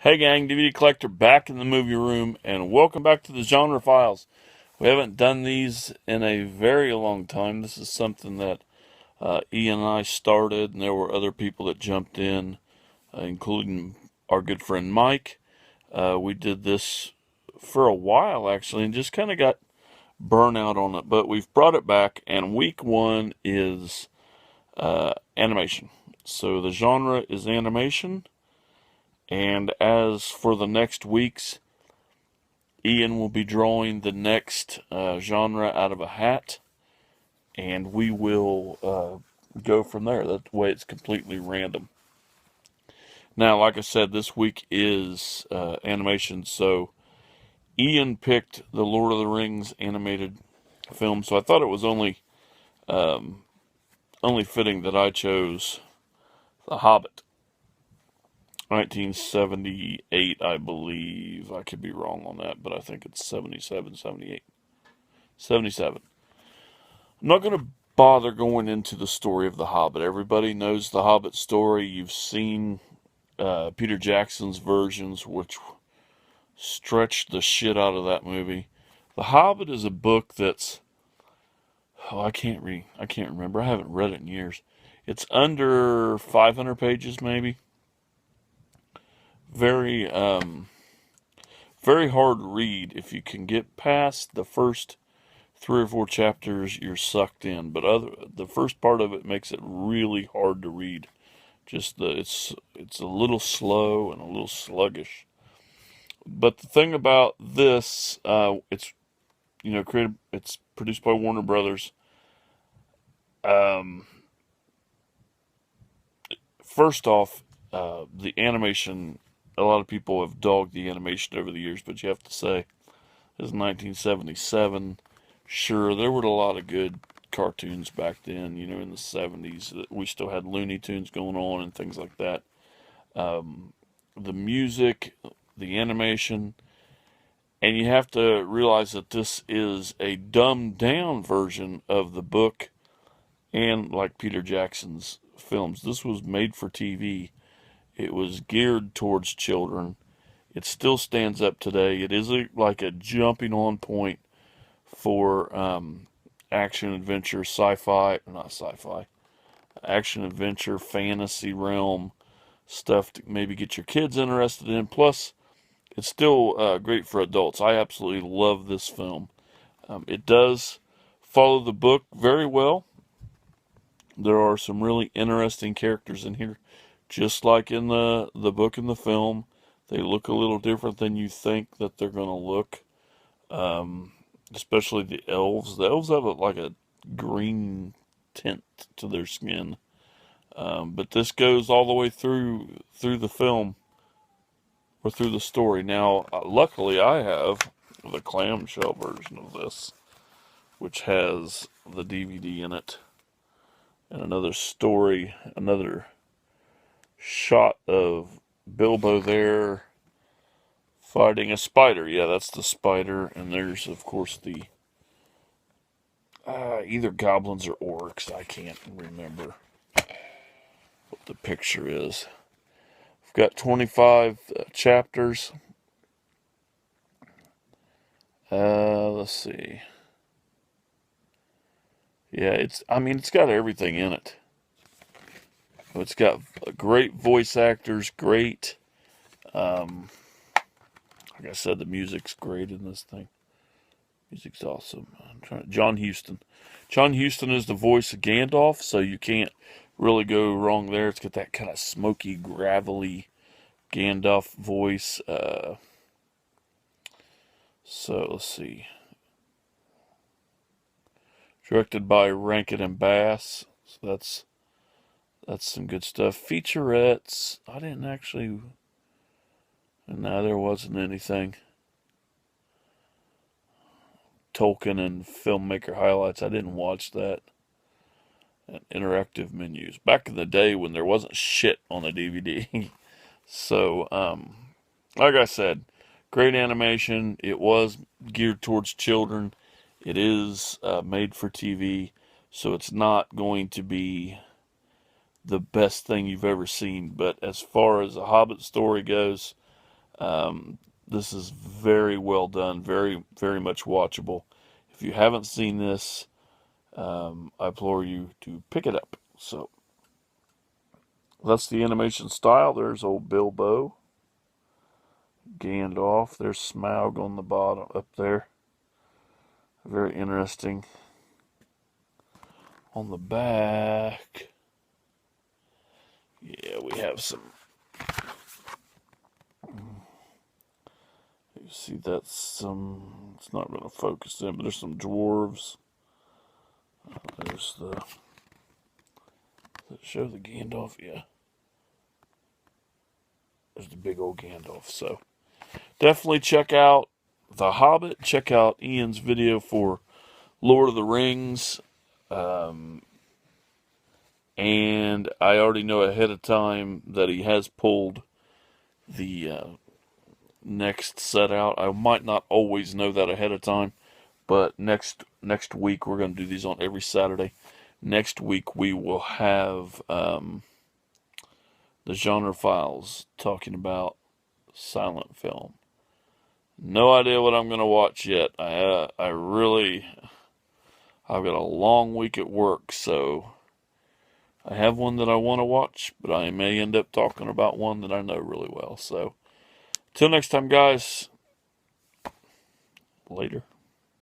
Hey gang, DVD Collector back in the movie room, and welcome back to the Genre Files. We haven't done these in a very long time. This is something that Ian and I started, and there were other people that jumped in, including our good friend Mike. We did this for a while actually, and just kind of got burnout on it, but we've brought it back, and week one is animation. So the genre is animation. And as for the next weeks, Ian will be drawing the next genre out of a hat, and we will go from there. That way it's completely random. Now, like I said, this week is animation, so Ian picked the Lord of the Rings animated film, so I thought it was only fitting that I chose The Hobbit. 1978, I believe. I could be wrong on that, but I think it's 77, 78. 77. I'm not going to bother going into the story of The Hobbit. Everybody knows the Hobbit story. You've seen Peter Jackson's versions, which stretched the shit out of that movie. The Hobbit is a book that's I can't remember. I haven't read it in years. It's under 500 pages, maybe. Very very hard to read. If you can get past the first 3 or 4 chapters, you're sucked in. But the first part of it makes it really hard to read. Just it's a little slow and a little sluggish. But the thing about this, it's produced by Warner Brothers. Um, First off, the animation. A lot of people have dogged the animation over the years, but you have to say, this is 1977. Sure, there were a lot of good cartoons back then, in the 70s. We still had Looney Tunes going on and things like that. The music, the animation, and you have to realize that this is a dumbed down version of the book and like Peter Jackson's films. This was made for TV. It was geared towards children. It still stands up today. It is like a jumping on point for action adventure, action adventure, fantasy realm stuff to maybe get your kids interested in. Plus, it's still great for adults. I absolutely love this film. It does follow the book very well. There are some really interesting characters in here, just like in the book and the film. They look a little different than you think that they're going to look. Especially the elves. The elves have like a green tint to their skin. But this goes all the way through the film or through the story. Now, luckily, I have the clamshell version of this, which has the DVD in it and another story, another shot of Bilbo there fighting a spider. Yeah, that's the spider, and there's of course the either goblins or orcs. I can't remember what the picture is. We've got 25 chapters. Let's see. Yeah, it's got everything in it. It's got great voice actors, great. Like I said, the music's great in this thing. Music's awesome. John Huston. John Huston is the voice of Gandalf, so you can't really go wrong there. It's got that kind of smoky, gravelly Gandalf voice. So let's see. Directed by Rankin and Bass. So that's some good stuff. Featurettes. I didn't actually. No, there wasn't anything. Tolkien and filmmaker highlights. I didn't watch that. And interactive menus. Back in the day when there wasn't shit on the DVD. So, like I said, great animation. It was geared towards children. It is made for TV. So it's not going to be the best thing you've ever seen. But as far as a Hobbit story goes, This is very well done, very, very much watchable. If you haven't seen this, I implore you to pick it up. So that's the animation style. There's old Bilbo, Gandalf. There's Smaug on the bottom up there. Very interesting. On the back, yeah, we have some. You see, that's some. It's not going to focus in, but there's some dwarves. There's the. Does it show the Gandalf? Yeah. There's the big old Gandalf. So definitely check out The Hobbit. Check out Ian's video for Lord of the Rings. And I already know ahead of time that he has pulled the next set out. I might not always know that ahead of time, but next week we're going to do these on every Saturday. Next week we will have the Genre Files talking about silent film. No idea what I'm going to watch yet. I've got a long week at work, so I have one that I want to watch, but I may end up talking about one that I know really well. So, till next time, guys. Later.